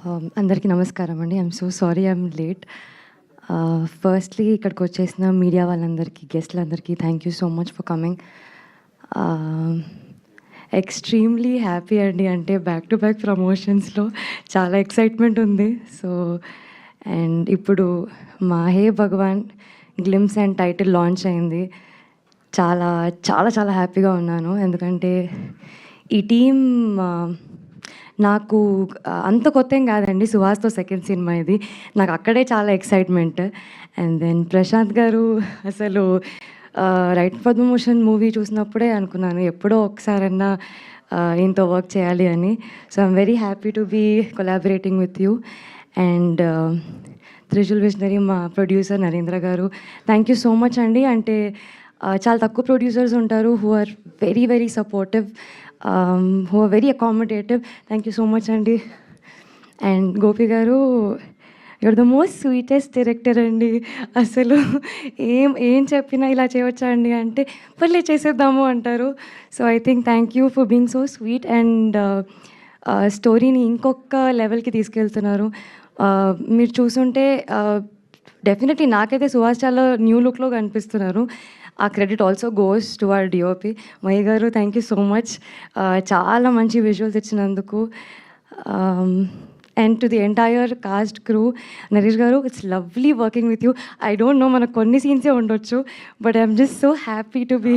అందరికీ నమస్కారం అండి. I'm so sorry I'm late. Firstly ఇక్కడికి వచ్చేసిన మీడియా వాళ్ళందరికీ, గెస్ట్‌లందరికీ thank you so much for coming. Extremely happy అండి. అంటే బ్యాక్ టు బ్యాక్ ప్రమోషన్స్‌లో చాలా ఎక్సైట్‌మెంట్ ఉంది. సో అండ్ ఇప్పుడు మా హే భగవాన్ గ్లిమ్స్ అండ్ టైటిల్ లాంచ్ అయింది. చాలా చాలా చాలా హ్యాపీగా ఉన్నాను. ఎందుకంటే ఈ టీమ్ నాకు అంత కొత్త ఏం కాదండి. సుహాస్‌తో సెకండ్ సినిమా ఇది. నాకు అక్కడే చాలా ఎక్సైట్‌మెంట్. అండ్ దెన్ ప్రశాంత్ గారు అసలు రైట్ పద్మభూషణ్ మూవీ చూసినప్పుడే అనుకున్నాను ఎప్పుడో ఒకసారన్నా ఈయనతో వర్క్ చేయాలి అని. So I'm very happy to be collaborating with you. And Trishul visionary మా producer Narendra garu, thank you so much అండి. అంటే చాలా తక్కువ ప్రొడ్యూసర్స్ ఉంటారు who are very very supportive, who are very accommodative. Thank you so much అండి. And Gopi garu, you're the most sweetest director అండి. అసలు ఏం చెప్పినా ఇలా చేయవచ్చా అండి అంటే పర్లే చేసేద్దాము అంటారు. So I think thank you for being so sweet. And స్టోరీని ఇంకొక లెవెల్కి తీసుకెళ్తున్నారు. మీరు చూసుంటే డెఫినెట్లీ నాకైతే సుహాస్ చాలా న్యూ లుక్లో కనిపిస్తున్నారు. ఆ credit also goes to our DOP Mahi garu. Thank you so much. చాలా మంచి విజువల్స్ ఇచ్చినందుకు. And to the entire cast crew, Naresh garu, it's lovely working with you. I don't know మనకు కొన్ని సీన్సే ఉండొచ్చు, but I'm just so happy to be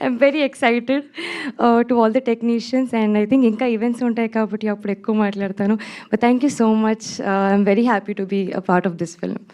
I'm very excited to all the technicians. And I think ఇంకా events ఉంటాయి కాబట్టి అప్పుడు ఎక్కువ మాట్లాడతాను. But thank you so much. I'm very happy to be a part of this film.